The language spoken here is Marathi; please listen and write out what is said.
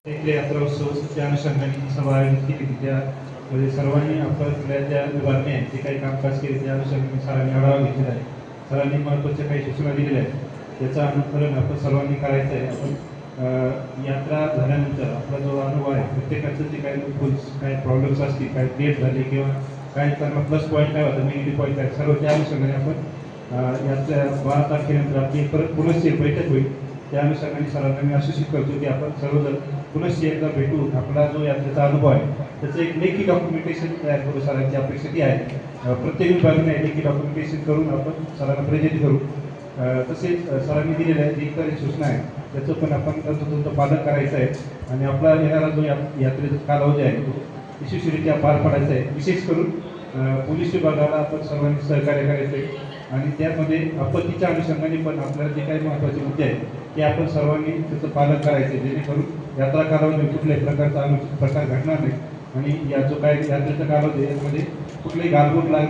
इथले यात्रा उत्सव त्या अनुषंगाने सभा आयोजित केली त्यामध्ये सर्वांनी आपल्या ज्या विभागणी आहेत जे काही कामकाज केले त्या अनुषंगाने सरांनी आढावा घेतलेला आहे. सरांनी महत्त्वाच्या काही सूचना दिलेल्या आहेत त्याचं अनुकरण आपण सर्वांनी करायचं आहे. आपण यात्रा झाल्यानंतर आपला जो अनुभव आहे प्रत्येकाचं जे काही प्रॉब्लेम्स असतील काही क्रिएट झाले किंवा काही त्यांना प्लस पॉईंट काय होतं निगेटिव्ह पॉईंट काय सर्व त्या अनुषंगाने आपण यात्रा 12 तारखेनंतर आपली परत पुनश्च बैठक होईल. त्या अनुषंगाने सरांना मी असे करतो की आपण सर्वजण पुनश्च एकदा भेटून आपला जो यात्रेचा अनुभव आहे त्याचं एक लेखी डॉक्युमेंटेशन तयार करू. सरांची अपेक्षा ती आहे प्रत्येक विभागाने लेखी डॉक्युमेंटेशन करून आपण सरांना प्रेझेंट करू. तसेच सरांनी दिलेल्या जे इतर सूचना आहेत त्याचं पण आपण तंतोतंत पालन करायचं आहे आणि आपला येणारा जो यात्रेचा कालावधी आहे तो यशस्वीरित्या पार पाडायचा आहे. विशेष करून पोलीस विभागाला आपण सर्वांनी सहकार्य करायचं आहे आणि त्यामध्ये आपत्तीच्या अनुषंगाने पण आपल्याला जे काही महत्त्वाचे मुद्दे आहेत ते आपण सर्वांनी त्याचं पालन करायचं आहे जेणेकरून यात्रा कालावधी कुठल्याही प्रकारचा अनुचित प्रकार घडणार नाही आणि या जो काही यात्रेचा कालावधी यामध्ये कुठलाही गालबोट लागणार